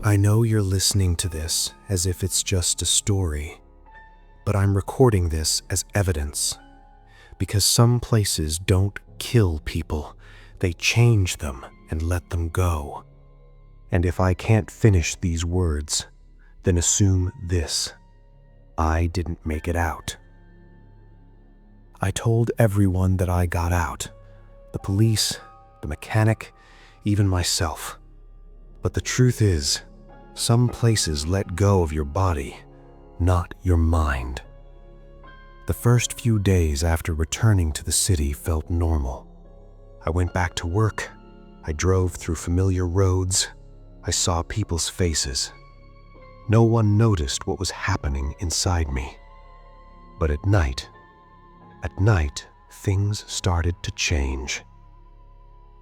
I know you're listening to this as if it's just a story, but I'm recording this as evidence because some places don't kill people, they change them and let them go. And if I can't finish these words, then assume this: I didn't make it out. I told everyone that I got out, the police, the mechanic, even myself. But the truth is, some places let go of your body, not your mind. The first few days after returning to the city felt normal. I went back to work. I drove through familiar roads. I saw people's faces. No one noticed what was happening inside me. But at night, things started to change.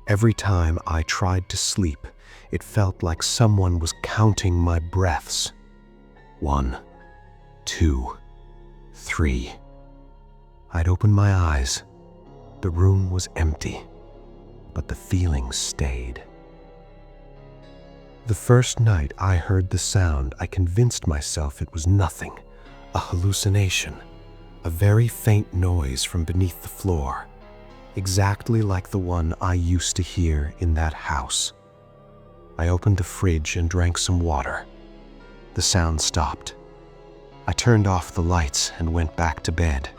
Every time I tried to sleep, it felt like someone was counting my breaths. 1, 2, 3. I'd open my eyes. The room was empty, but the feeling stayed. The first night I heard the sound, I convinced myself it was nothing, a hallucination, a very faint noise from beneath the floor, exactly like the one I used to hear in that house. I opened the fridge and drank some water. The sound stopped. I turned off the lights and went back to bed.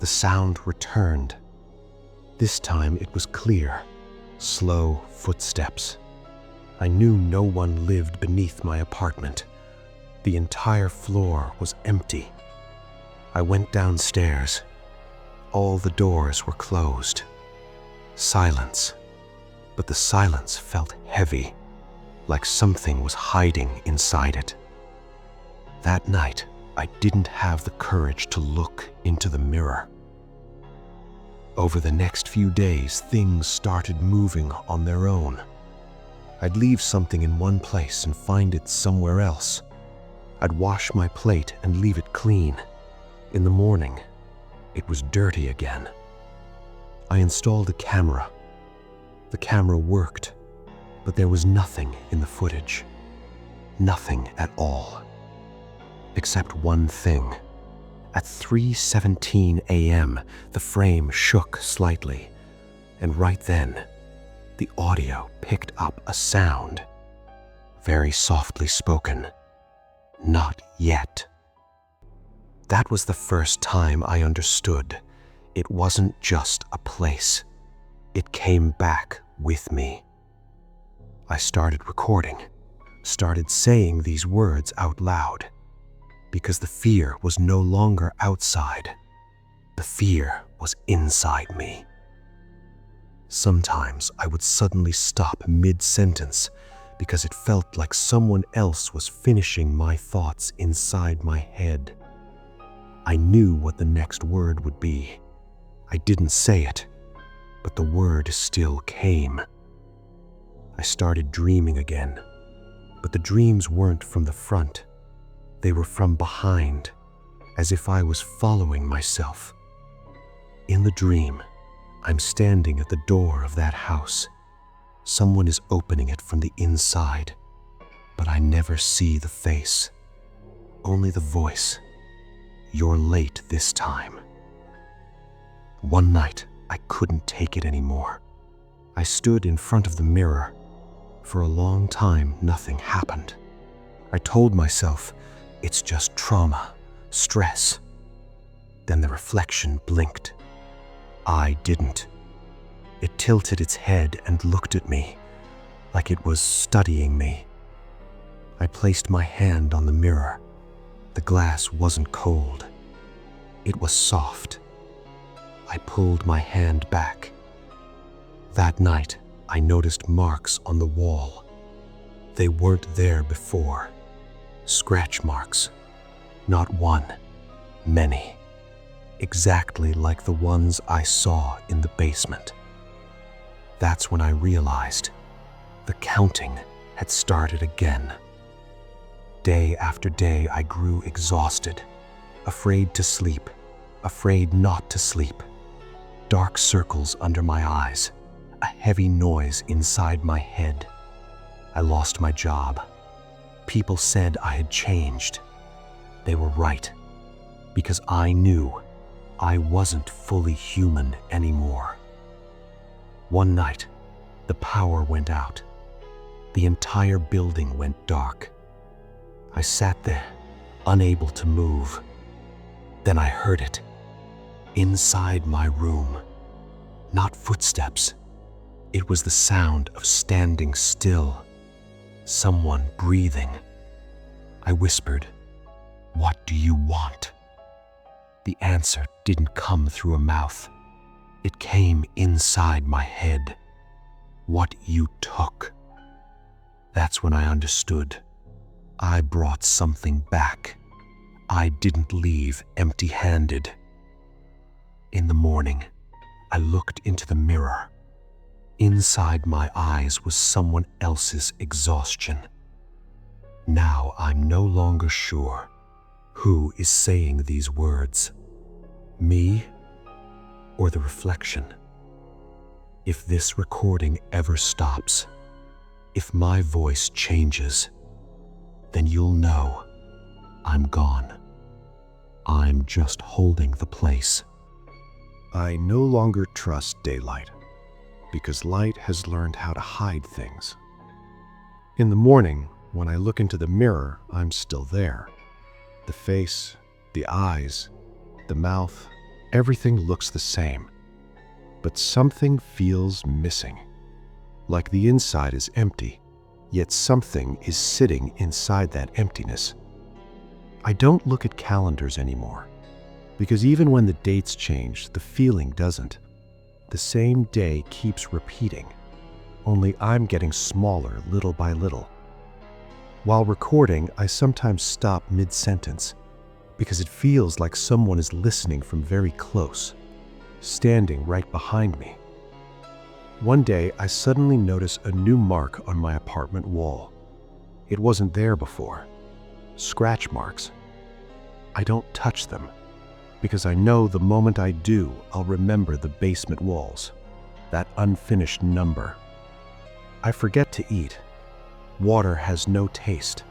The sound returned. This time it was clear, slow footsteps. I knew no one lived beneath my apartment. The entire floor was empty. I went downstairs. All the doors were closed. Silence. But the silence felt heavy, like something was hiding inside it. That night, I didn't have the courage to look into the mirror. Over the next few days, things started moving on their own. I'd leave something in one place and find it somewhere else. I'd wash my plate and leave it clean. In the morning, it was dirty again. I installed a camera. The camera worked, but there was nothing in the footage. Nothing at all. Except one thing. At 3:17 a.m., the frame shook slightly, and right then, the audio picked up a sound. Very softly spoken. Not yet. That was the first time I understood. It wasn't just a place. It came back with me. I started recording, started saying these words out loud, because the fear was no longer outside. The fear was inside me. Sometimes I would suddenly stop mid-sentence because it felt like someone else was finishing my thoughts inside my head. I knew what the next word would be. I didn't say it, but the word still came. I started dreaming again, but the dreams weren't from the front. They were from behind, as if I was following myself. In the dream, I'm standing at the door of that house. Someone is opening it from the inside, but I never see the face. Only the voice. You're late this time. One night, I couldn't take it anymore. I stood in front of the mirror. For a long time, nothing happened. I told myself, it's just trauma, stress. Then the reflection blinked. I didn't. It tilted its head and looked at me, like it was studying me. I placed my hand on the mirror. The glass wasn't cold. It was soft. I pulled my hand back. That night, I noticed marks on the wall. They weren't there before. Scratch marks. Not one, many. Exactly like the ones I saw in the basement. That's when I realized the counting had started again. Day after day, I grew exhausted, afraid to sleep, afraid not to sleep. Dark circles under my eyes, a heavy noise inside my head. I lost my job. People said I had changed. They were right, because I knew I wasn't fully human anymore. One night, the power went out. The entire building went dark. I sat there, unable to move. Then I heard it, inside my room. Not footsteps. It was the sound of standing still, someone breathing. I whispered, "What do you want?" The answer didn't come through a mouth. It came inside my head. "What you took." That's when I understood. I brought something back. I didn't leave empty-handed. In the morning, I looked into the mirror. Inside my eyes was someone else's exhaustion. Now I'm no longer sure who is saying these words, me or the reflection. If this recording ever stops, if my voice changes, then you'll know I'm gone. I'm just holding the place. I no longer trust daylight, because light has learned how to hide things. In the morning, when I look into the mirror, I'm still there. The face, the eyes, the mouth, everything looks the same. But something feels missing. Like the inside is empty, yet something is sitting inside that emptiness. I don't look at calendars anymore, because even when the dates change, the feeling doesn't. The same day keeps repeating, only I'm getting smaller little by little. While recording, I sometimes stop mid-sentence, because it feels like someone is listening from very close, standing right behind me. One day, I suddenly notice a new mark on my apartment wall. It wasn't there before. Scratch marks. I don't touch them, because I know the moment I do, I'll remember the basement walls, that unfinished number. I forget to eat. Water has no taste.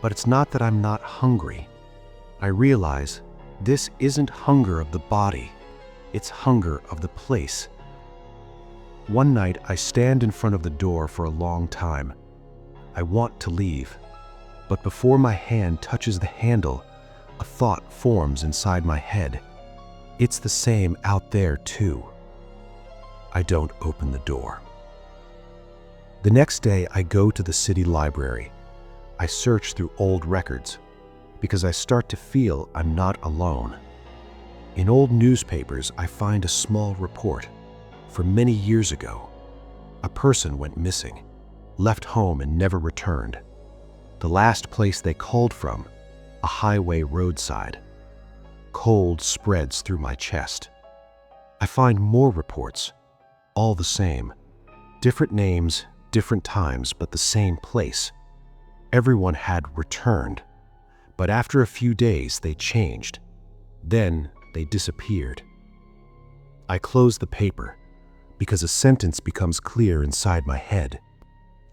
But it's not that I'm not hungry. I realize this isn't hunger of the body, it's hunger of the place. One night, I stand in front of the door for a long time. I want to leave, but before my hand touches the handle, a thought forms inside my head. It's the same out there too. I don't open the door. The next day, I go to the city library. I search through old records, because I start to feel I'm not alone. In old newspapers, I find a small report. From many years ago, a person went missing, left home and never returned. The last place they called from, a highway roadside. Cold spreads through my chest. I find more reports, all the same. Different names, different times, but the same place. Everyone had returned, but after a few days they changed. Then they disappeared. I close the paper, because a sentence becomes clear inside my head.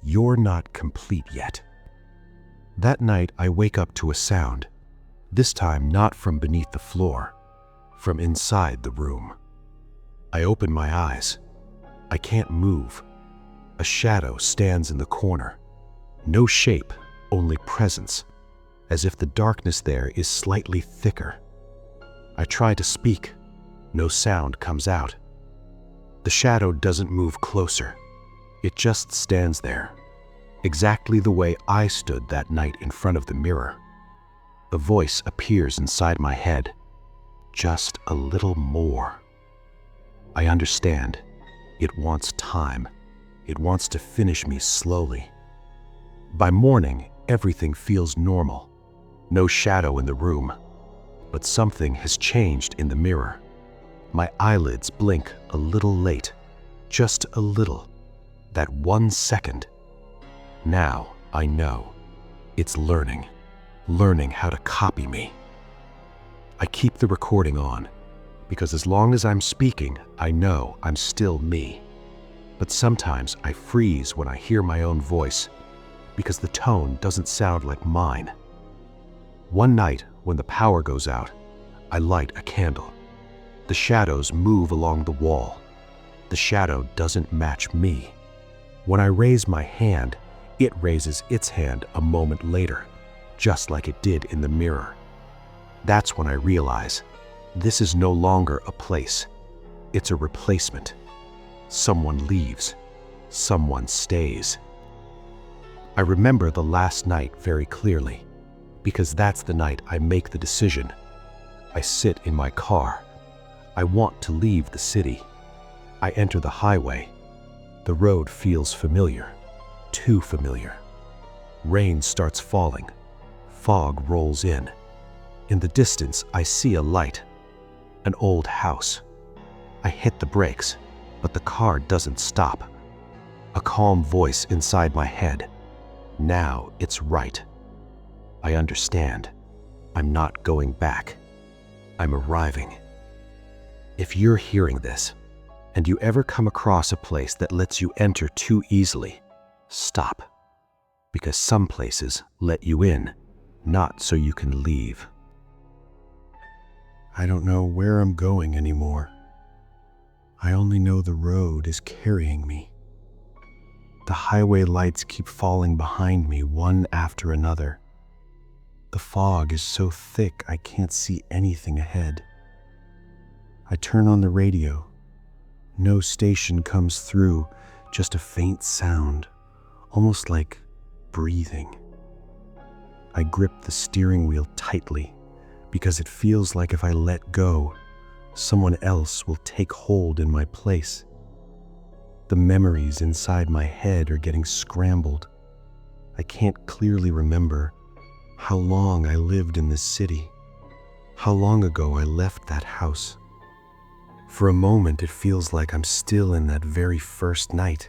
You're not complete yet. That night, I wake up to a sound, this time not from beneath the floor, from inside the room. I open my eyes. I can't move. A shadow stands in the corner. No shape, only presence, as if the darkness there is slightly thicker. I try to speak. No sound comes out. The shadow doesn't move closer. It just stands there, exactly the way I stood that night in front of the mirror. A voice appears inside my head. Just a little more. I understand. It wants time. It wants to finish me slowly. By morning, everything feels normal. No shadow in the room. But something has changed in the mirror. My eyelids blink a little late. Just a little. That 1 second. Now I know. It's learning how to copy me. I keep the recording on, because as long as I'm speaking, I know I'm still me. But sometimes I freeze when I hear my own voice, because the tone doesn't sound like mine. One night, when the power goes out, I light a candle. The shadows move along the wall. The shadow doesn't match me. When I raise my hand, it raises its hand a moment later, just like it did in the mirror. That's when I realize this is no longer a place. It's a replacement. Someone leaves. Someone stays. I remember the last night very clearly, because that's the night I make the decision. I sit in my car. I want to leave the city. I enter the highway. The road feels familiar, too familiar. Rain starts falling. Fog rolls in. In the distance, I see a light, an old house. I hit the brakes, but the car doesn't stop. A calm voice inside my head. Now it's right. I understand. I'm not going back. I'm arriving. If you're hearing this, and you ever come across a place that lets you enter too easily, stop. Because some places let you in, not so you can leave. I don't know where I'm going anymore. I only know the road is carrying me. The highway lights keep falling behind me, one after another. The fog is so thick I can't see anything ahead. I turn on the radio. No station comes through, just a faint sound, almost like breathing. I grip the steering wheel tightly because it feels like if I let go, someone else will take hold in my place. The memories inside my head are getting scrambled. I can't clearly remember how long I lived in this city, how long ago I left that house. For a moment, it feels like I'm still in that very first night,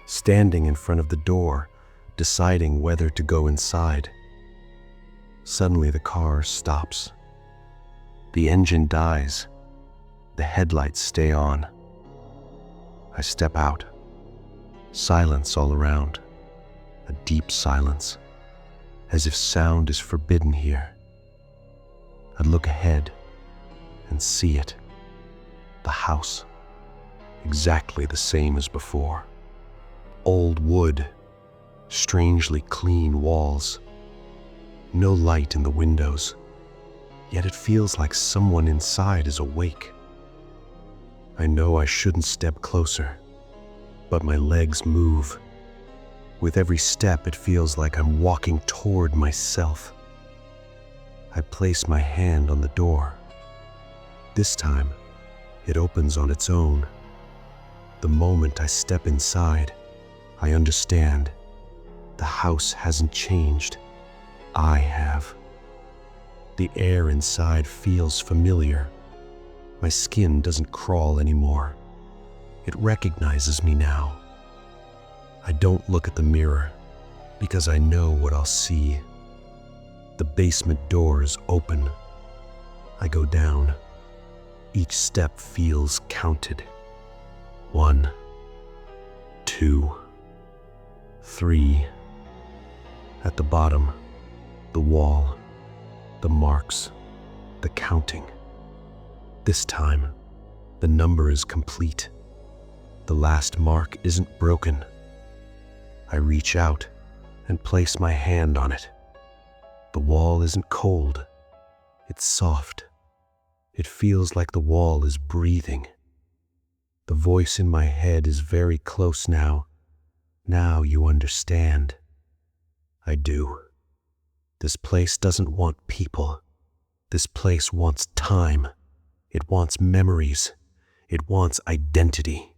standing in front of the door, deciding whether to go inside. Suddenly, the car stops. The engine dies. The headlights stay on. I step out. Silence all around. A deep silence, as if sound is forbidden here. I look ahead and see it. The house, exactly the same as before. Old wood, strangely clean walls. No light in the windows, yet it feels like someone inside is awake. I know I shouldn't step closer, but my legs move. With every step, it feels like I'm walking toward myself. I place my hand on the door. This time, it opens on its own. The moment I step inside, I understand. The house hasn't changed. I have. The air inside feels familiar. My skin doesn't crawl anymore. It recognizes me now. I don't look at the mirror because I know what I'll see. The basement doors open. I go down. Each step feels counted. 1, 2, 3. At the bottom, the wall, the marks, the counting. This time, the number is complete. The last mark isn't broken. I reach out and place my hand on it. The wall isn't cold. It's soft. It feels like the wall is breathing. The voice in my head is very close now. Now you understand. I do. This place doesn't want people. This place wants time. It wants memories. It wants identity.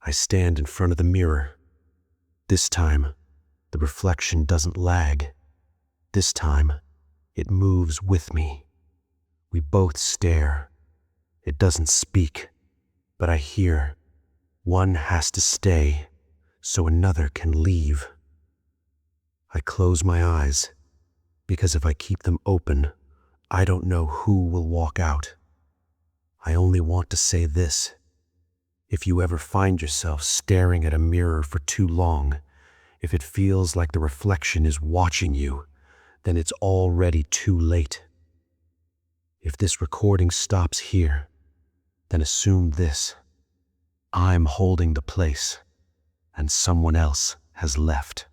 I stand in front of the mirror. This time, the reflection doesn't lag. This time, it moves with me. We both stare. It doesn't speak, but I hear. One has to stay, so another can leave. I close my eyes, because if I keep them open, I don't know who will walk out. I only want to say this. If you ever find yourself staring at a mirror for too long, If it feels like the reflection is watching you, then it's already too late. If this recording stops here, then assume this: I'm holding the place, and someone else has left.